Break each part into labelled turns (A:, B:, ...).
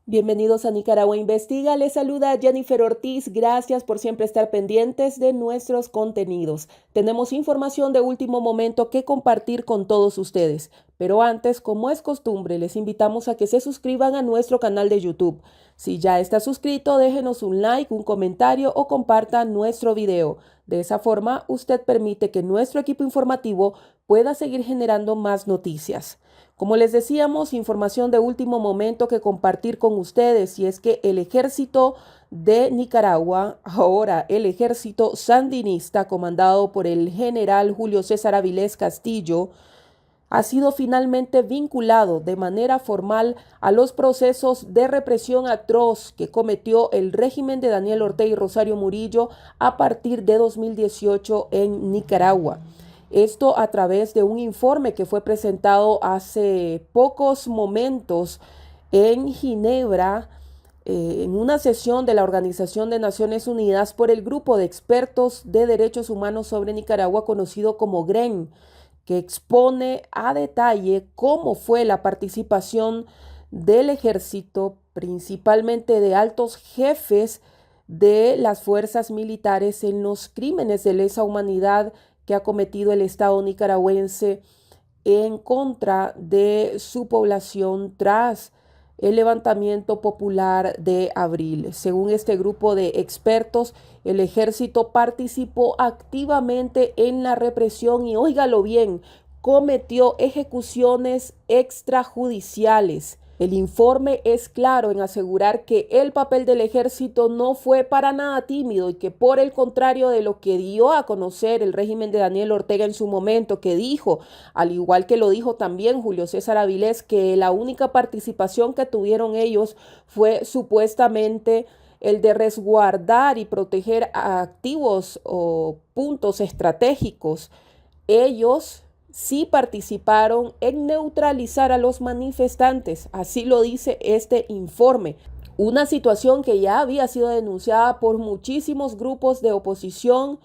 A: Bienvenidos a Nicaragua Investiga. Les saluda Jennifer Ortiz. Gracias por siempre estar pendientes de nuestros contenidos. Tenemos información de último momento que compartir con todos ustedes. Pero antes, como es costumbre, les invitamos a que se suscriban a nuestro canal de YouTube. Si ya está suscrito, déjenos un like, un comentario o comparta nuestro video. De esa forma, usted permite que nuestro equipo informativo pueda seguir generando más noticias. Como les decíamos, información de último momento que compartir con ustedes, y es que el ejército de Nicaragua, ahora el ejército sandinista comandado por el general Julio César Avilés Castillo, ha sido finalmente vinculado de manera formal a los procesos de represión atroz que cometió el régimen de Daniel Ortega y Rosario Murillo a partir de 2018 en Nicaragua. Esto a través de un informe que fue presentado hace pocos momentos en Ginebra, en una sesión de la Organización de Naciones Unidas por el grupo de expertos de derechos humanos sobre Nicaragua conocido como GREN, que expone a detalle cómo fue la participación del ejército, principalmente de altos jefes de las fuerzas militares, en los crímenes de lesa humanidad que ha cometido el Estado nicaragüense en contra de su población tras el levantamiento popular de abril. Según este grupo de expertos, el ejército participó activamente en la represión y, óigalo bien, cometió ejecuciones extrajudiciales. El informe es claro en asegurar que el papel del ejército no fue para nada tímido y que, por el contrario de lo que dio a conocer el régimen de Daniel Ortega en su momento, que dijo, al igual que lo dijo también Julio César Avilés, que la única participación que tuvieron ellos fue supuestamente el de resguardar y proteger a activos o puntos estratégicos. Ellos sí participaron en neutralizar a los manifestantes, así lo dice este informe. Una situación que ya había sido denunciada por muchísimos grupos de oposición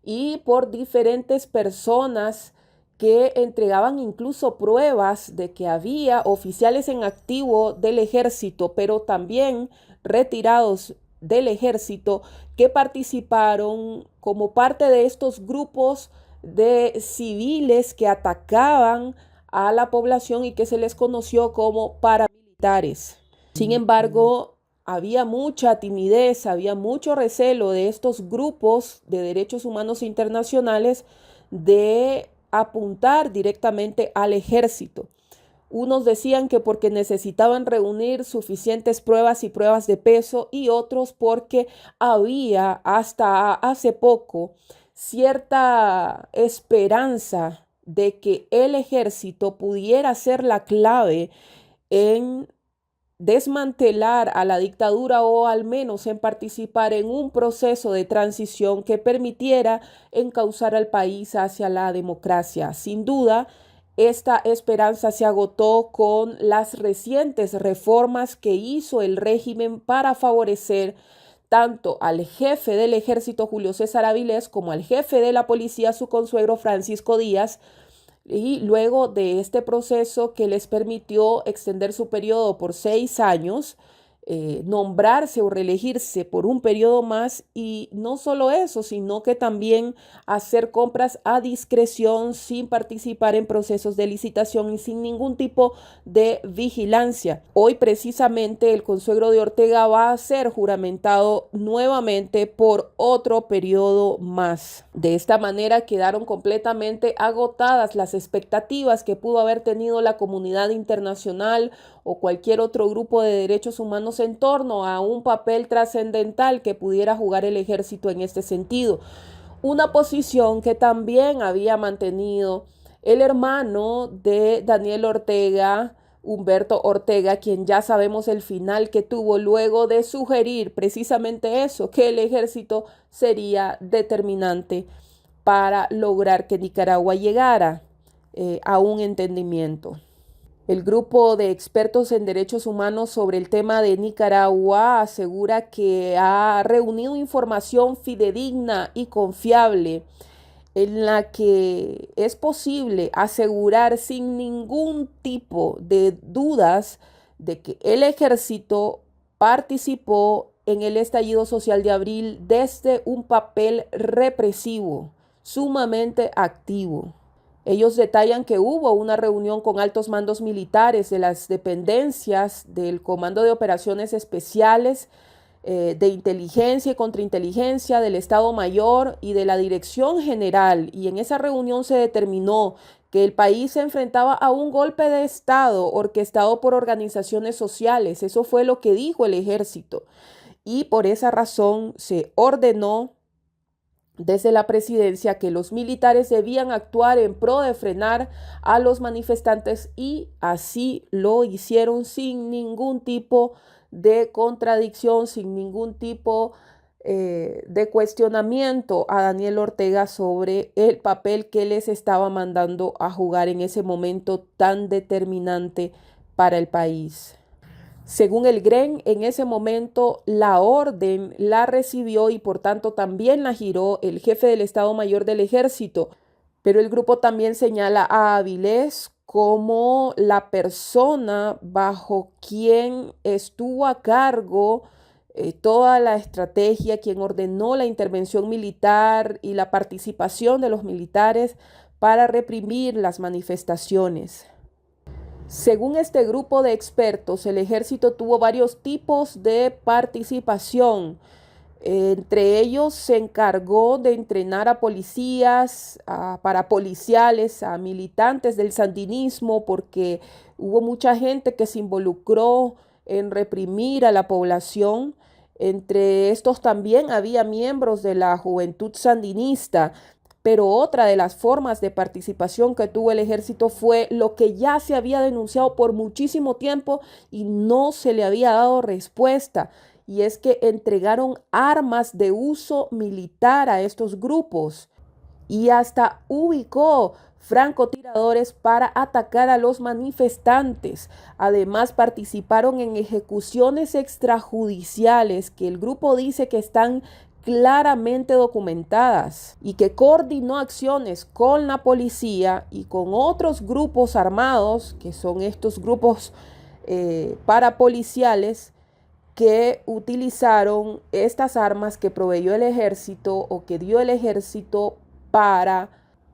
A: y por diferentes personas que entregaban incluso pruebas de que había oficiales en activo del ejército, pero también retirados del ejército, que participaron como parte de estos grupos de civiles que atacaban a la población y que se les conoció como paramilitares. Sin embargo, había mucha timidez, había mucho recelo de estos grupos de derechos humanos internacionales de apuntar directamente al ejército. Unos decían que porque necesitaban reunir suficientes pruebas y pruebas de peso, y otros porque había hasta hace poco cierta esperanza de que el ejército pudiera ser la clave en desmantelar a la dictadura, o al menos en participar en un proceso de transición que permitiera encauzar al país hacia la democracia. Sin duda, esta esperanza se agotó con las recientes reformas que hizo el régimen para favorecer tanto al jefe del ejército Julio César Avilés como al jefe de la policía, su consuegro Francisco Díaz, y luego de este proceso que les permitió extender su periodo por 6 años, nombrarse o reelegirse por un periodo más, y no solo eso, sino que también hacer compras a discreción sin participar en procesos de licitación y sin ningún tipo de vigilancia. Hoy precisamente el consuegro de Ortega va a ser juramentado nuevamente por otro periodo más. De esta manera quedaron completamente agotadas las expectativas que pudo haber tenido la comunidad internacional o cualquier otro grupo de derechos humanos en torno a un papel trascendental que pudiera jugar el ejército en este sentido. Una posición que también había mantenido el hermano de Daniel Ortega, Humberto Ortega, quien ya sabemos el final que tuvo luego de sugerir precisamente eso, que el ejército sería determinante para lograr que Nicaragua llegara a un entendimiento. El grupo de expertos en derechos humanos sobre el tema de Nicaragua asegura que ha reunido información fidedigna y confiable, en la que es posible asegurar sin ningún tipo de dudas de que el ejército participó en el estallido social de abril desde un papel represivo, sumamente activo. Ellos detallan que hubo una reunión con altos mandos militares de las dependencias del Comando de Operaciones Especiales, de inteligencia y contrainteligencia, del Estado Mayor y de la Dirección General. Y en esa reunión se determinó que el país se enfrentaba a un golpe de Estado orquestado por organizaciones sociales. Eso fue lo que dijo el ejército. Y por esa razón se ordenó desde la presidencia que los militares debían actuar en pro de frenar a los manifestantes, y así lo hicieron sin ningún tipo de contradicción, sin ningún tipo de cuestionamiento a Daniel Ortega sobre el papel que les estaba mandando a jugar en ese momento tan determinante para el país. Según el GREN, en ese momento la orden la recibió y por tanto también la giró el jefe del Estado Mayor del Ejército, pero el grupo también señala a Avilés como la persona bajo quien estuvo a cargo toda la estrategia, quien ordenó la intervención militar y la participación de los militares para reprimir las manifestaciones. Según este grupo de expertos, el ejército tuvo varios tipos de participación. Entre ellos se encargó de entrenar a policías, a parapoliciales, a militantes del sandinismo, porque hubo mucha gente que se involucró en reprimir a la población. Entre estos también había miembros de la juventud sandinista. Pero otra de las formas de participación que tuvo el ejército fue lo que ya se había denunciado por muchísimo tiempo y no se le había dado respuesta, y es que entregaron armas de uso militar a estos grupos y hasta ubicó francotiradores para atacar a los manifestantes. Además, participaron en ejecuciones extrajudiciales que el grupo dice que están claramente documentadas, y que coordinó acciones con la policía y con otros grupos armados, que son estos grupos parapoliciales, que utilizaron estas armas que proveyó el ejército o que dio el ejército para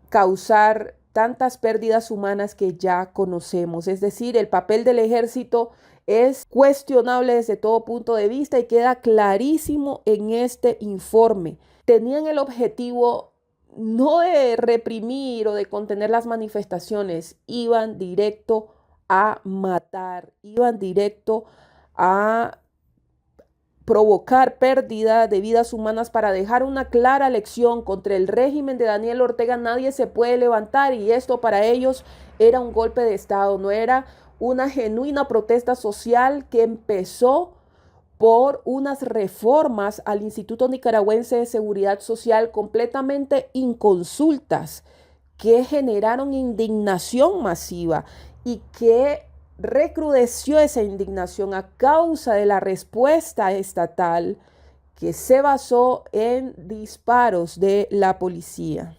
A: causar tantas pérdidas humanas que ya conocemos. Es decir, el papel del ejército es cuestionable desde todo punto de vista y queda clarísimo en este informe. Tenían el objetivo no de reprimir o de contener las manifestaciones, iban directo a matar, iban directo a provocar pérdida de vidas humanas para dejar una clara lección contra el régimen de Daniel Ortega. Nadie se puede levantar, y esto para ellos era un golpe de Estado, no era una genuina protesta social que empezó por unas reformas al Instituto Nicaragüense de Seguridad Social completamente inconsultas, que generaron indignación masiva y que recrudeció esa indignación a causa de la respuesta estatal que se basó en disparos de la policía.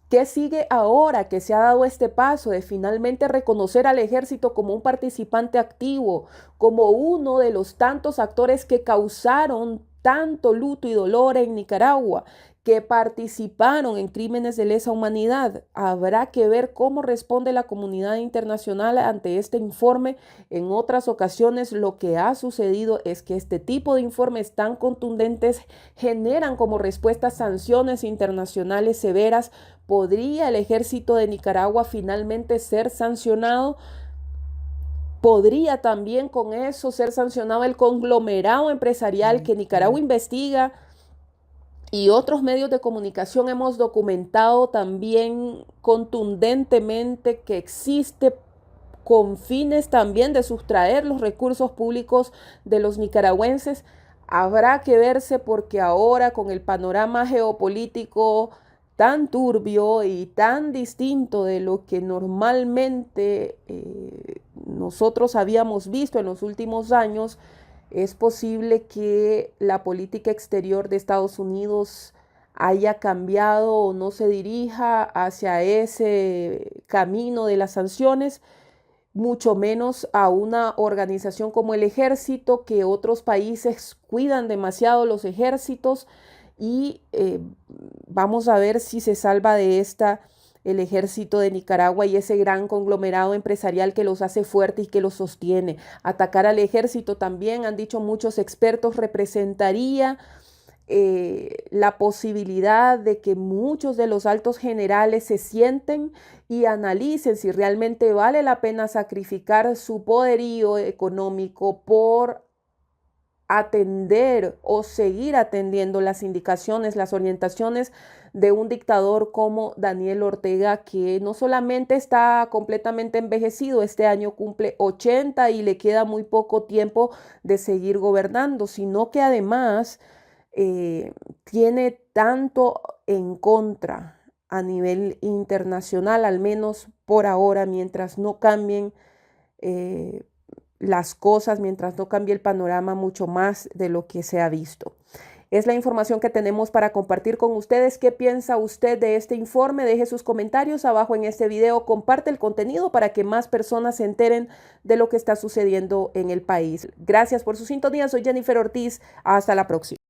A: ¿Qué sigue ahora que se ha dado este paso de finalmente reconocer al ejército como un participante activo, como uno de los tantos actores que causaron tanto luto y dolor en Nicaragua, que participaron en crímenes de lesa humanidad? Habrá que ver cómo responde la comunidad internacional ante este informe. En otras ocasiones lo que ha sucedido es que este tipo de informes tan contundentes generan como respuesta sanciones internacionales severas. ¿Podría el ejército de Nicaragua finalmente ser sancionado? ¿Podría también con eso ser sancionado el conglomerado empresarial que Nicaragua Investiga y otros medios de comunicación hemos documentado también contundentemente que existe con fines también de sustraer los recursos públicos de los nicaragüenses? Habrá que verse, porque ahora con el panorama geopolítico tan turbio y tan distinto de lo que normalmente nosotros habíamos visto en los últimos años, es posible que la política exterior de Estados Unidos haya cambiado o no se dirija hacia ese camino de las sanciones. mucho menos a una organización como el ejército, que otros países cuidan demasiado los ejércitos y vamos a ver si se salva de esta el ejército de Nicaragua y ese gran conglomerado empresarial que los hace fuertes y que los sostiene. Atacar al ejército también, han dicho muchos expertos, representaría la posibilidad de que muchos de los altos generales se sienten y analicen si realmente vale la pena sacrificar su poderío económico por atender o seguir atendiendo las indicaciones, las orientaciones de un dictador como Daniel Ortega, que no solamente está completamente envejecido, este año cumple 80 y le queda muy poco tiempo de seguir gobernando, sino que además tiene tanto en contra a nivel internacional, al menos por ahora, mientras no cambien las cosas, mientras no cambie el panorama mucho más de lo que se ha visto. Es la información que tenemos para compartir con ustedes. ¿Qué piensa usted de este informe? Deje sus comentarios abajo en este video. Comparte el contenido para que más personas se enteren de lo que está sucediendo en el país. Gracias por su sintonía. Soy Jennifer Ortiz. Hasta la próxima.